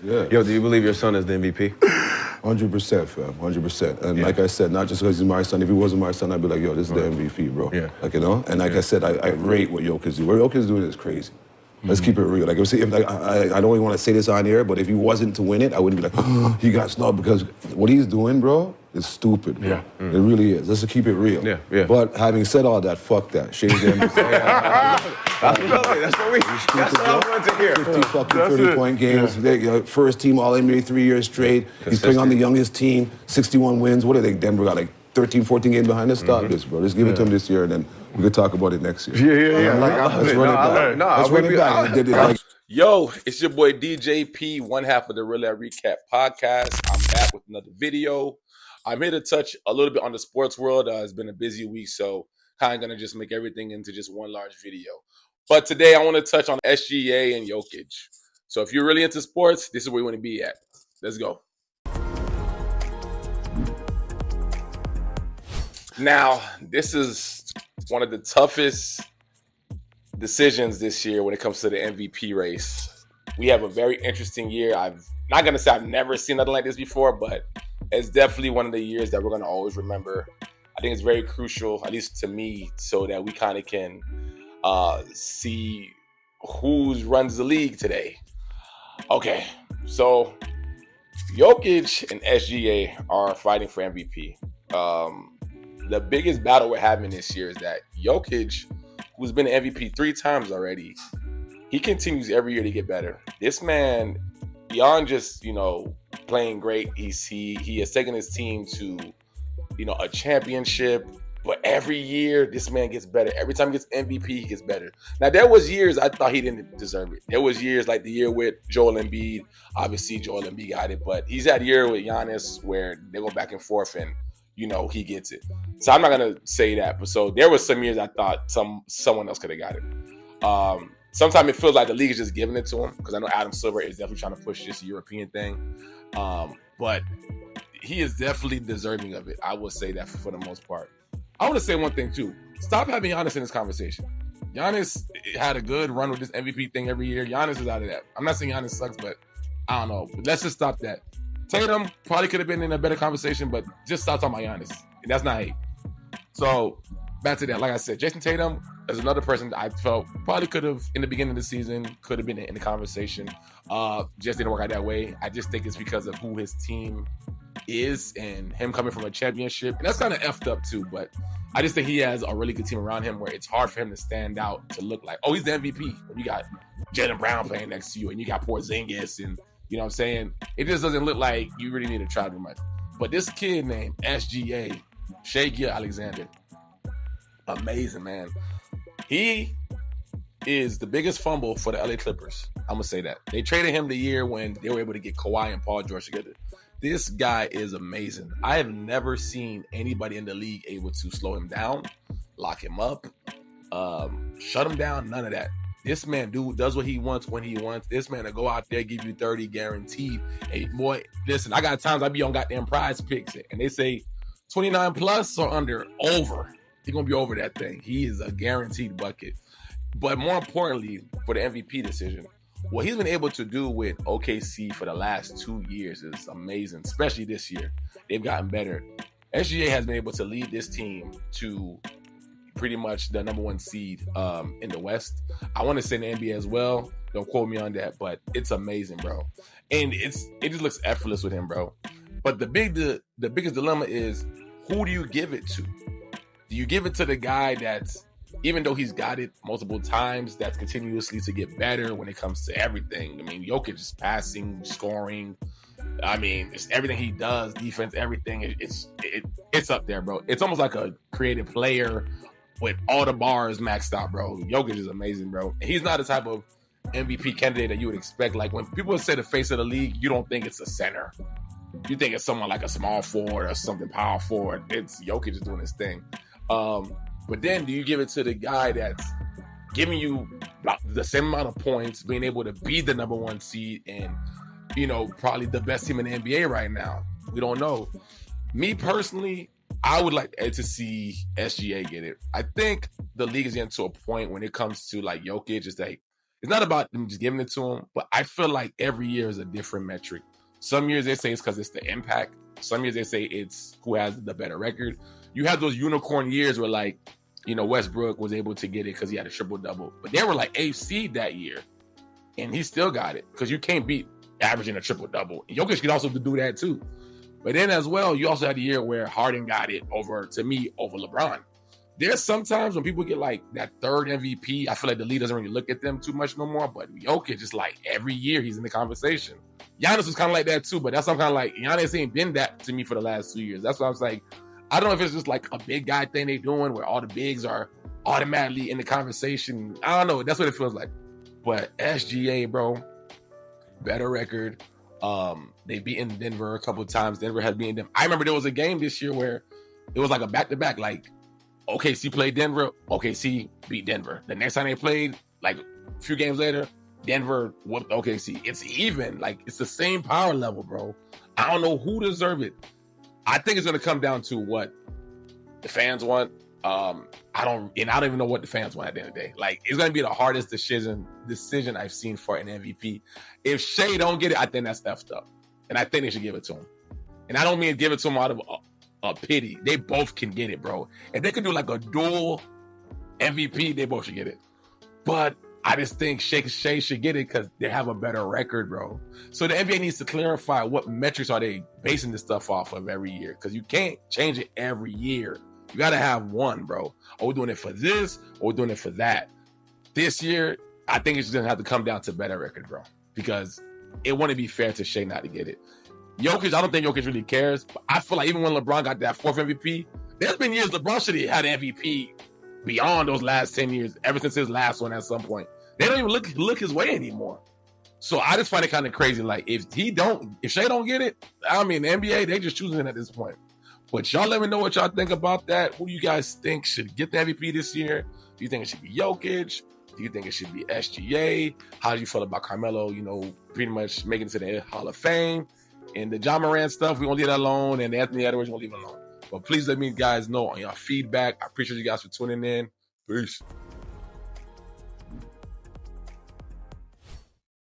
Yeah. Yo, do you believe your son is the MVP? 100%, fam. 100%. And like I said, not just because he's my son. If he wasn't my son, I'd be like, yo, this is the MVP, bro. Yeah. Like, you know? And like I said, I rate what Jokic is doing. What Jokic is doing is crazy. Let's keep it real. Like, I don't even want to say this on air, but if he wasn't to win it, I wouldn't be like, oh, he got snubbed, because what he's doing, bro, is stupid, bro. Yeah. It really is. Let's keep it real. Yeah, yeah. But having said all that, fuck that. Shay's the MVP. That's what I wanted to hear. 50 fucking 30-point games. First team All-NBA 3 years straight. He's playing on the youngest team, 61 wins. What are they? Denver got like 13, 14 games behind us. Stop this, bro. Just give it to him this year, and then we could talk about it next year. Yeah. Let's run it back. Let's run it back. Yo, it's your boy DJ P, one half of the Real Recap podcast. I'm back with another video. I'm here to touch a little bit on the sports world. It's been a busy week, so kind of going to just make everything into just one large video. But today I want to touch on SGA and Jokic. So if you're really into sports, this is where you want to be at. Let's go. Now, this is one of the toughest decisions this year when it comes to the MVP race. We have a very interesting year. I'm not going to say I've never seen nothing like this before, but it's definitely one of the years that we're going to always remember. I think it's very crucial, at least to me, so that we kind of can see who runs the league today. Okay, so Jokic and SGA are fighting for MVP. The biggest battle we're having this year is that Jokic, who's been an MVP 3 times already, he continues every year to get better. This man, beyond just, playing great, he has taken his team to, a championship. But every year, this man gets better. Every time he gets MVP, he gets better. Now, there was years I thought he didn't deserve it. There was years like the year with Joel Embiid. Obviously, Joel Embiid got it. But he's had a year with Giannis where they go back and forth and, he gets it. So I'm not going to say that. But so there was some years I thought someone else could have got it. Sometimes it feels like the league is just giving it to him, because I know Adam Silver is definitely trying to push this European thing. But he is definitely deserving of it. I will say that for the most part. I want to say one thing, too. Stop having Giannis in this conversation. Giannis had a good run with this MVP thing every year. Giannis is out of that. I'm not saying Giannis sucks, but I don't know. Let's just stop that. Tatum probably could have been in a better conversation, but just stop talking about Giannis. And that's not hate. So, back to that. Like I said, Jason Tatum is another person that I felt probably could have, in the beginning of the season, could have been in the conversation. Just didn't work out that way. I just think it's because of who his team is and him coming from a championship. And that's kind of effed up too, but I just think he has a really good team around him where it's hard for him to stand out, to look like, oh, he's the MVP. When you got Jaylen Brown playing next to you and you got Porzingis, and you know what I'm saying? It just doesn't look like you really need to try too much. But this kid named SGA, Shai Gilgeous-Alexander, amazing, man. He is the biggest fumble for the LA Clippers. I'm going to say that. They traded him the year when they were able to get Kawhi and Paul George together. This guy is amazing. I have never seen anybody in the league able to slow him down, lock him up, shut him down, none of that. This man does what he wants when he wants. This man will go out there, give you 30 guaranteed. Hey, boy, listen, I got times I be on goddamn Prize Picks, and they say 29 plus or under, over. He's going to be over that thing. He is a guaranteed bucket. But more importantly, for the MVP decision, what he's been able to do with OKC for the last 2 years is amazing, especially this year. They've gotten better. SGA has been able to lead this team to pretty much the number 1 seed in the West. I want to say in the NBA as well. Don't quote me on that, but it's amazing, bro. And it just looks effortless with him, bro. But the biggest dilemma is, who do you give it to? Do you give it to the guy that's, even though he's got it multiple times, that's continuously to get better when it comes to everything? I mean, Jokic is passing, scoring. I mean, it's everything he does, defense, everything. It's up there, bro. It's almost like a creative player with all the bars maxed out, bro. Jokic is amazing, bro. And he's not the type of MVP candidate that you would expect. Like, when people say the face of the league, you don't think it's a center. You think it's someone like a small forward or something power forward. It's Jokic is doing his thing. But then do you give it to the guy that's giving you the same amount of points, being able to be the number 1 seed and, probably the best team in the NBA right now? We don't know. Me personally, I would like to see SGA get it. I think the league is getting to a point when it comes to like Jokic, is like it's not about them just giving it to him, but I feel like every year is a different metric. Some years they say it's because it's the impact. Some years they say it's who has the better record. You have those unicorn years where, like, you know, Westbrook was able to get it because he had a triple-double. But they were like 8th seed that year, and he still got it because you can't beat averaging a triple-double. And Jokic could also do that too. But then as well, you also had the year where Harden got it over LeBron. There's sometimes when people get like that third MVP, I feel like the league doesn't really look at them too much no more. But Jokic, just like every year, he's in the conversation. Giannis was kind of like that too, but that's I'm kind of like, Giannis ain't been that to me for the last 2 years. That's why I was like, I don't know if it's just like a big guy thing they doing where all the bigs are automatically in the conversation. I don't know. That's what it feels like. But SGA, bro, better record. They beaten Denver a couple of times. Denver had beaten them. I remember there was a game this year where it was like a back-to-back. Like, OKC played Denver. OKC beat Denver. The next time they played, like a few games later, Denver whooped OKC. It's even. Like, it's the same power level, bro. I don't know who deserve it. I think it's going to come down to what the fans want. I don't even know what the fans want at the end of the day. Like, it's going to be the hardest decision I've seen for an MVP. If Shai don't get it, I think that's effed up. And I think they should give it to him. And I don't mean give it to him out of a pity. They both can get it, bro. If they could do like a dual MVP, they both should get it. But I just think Shai should get it because they have a better record, bro. So the NBA needs to clarify what metrics are they basing this stuff off of every year, because you can't change it every year. You got to have one, bro. Are we doing it for this or we're doing it for that? This year, I think it's just going to have to come down to better record, bro, because it wouldn't be fair to Shai not to get it. Jokic, I don't think Jokic really cares, but I feel like even when LeBron got that 4th MVP, there's been years LeBron should have had an MVP beyond those last 10 years, ever since his last one at some point. They don't even look his way anymore. So I just find it kind of crazy. Like, if Shai don't get it, I mean, the NBA, they just choosing it at this point. But y'all let me know what y'all think about that. Who do you guys think should get the MVP this year? Do you think it should be Jokic? Do you think it should be SGA? How do you feel about Carmelo, pretty much making it to the Hall of Fame? And the John Moran stuff, we're going to leave that alone. And the Anthony Edwards, we're going to leave it alone. But please let me guys know on your feedback. I appreciate you guys for tuning in. Peace.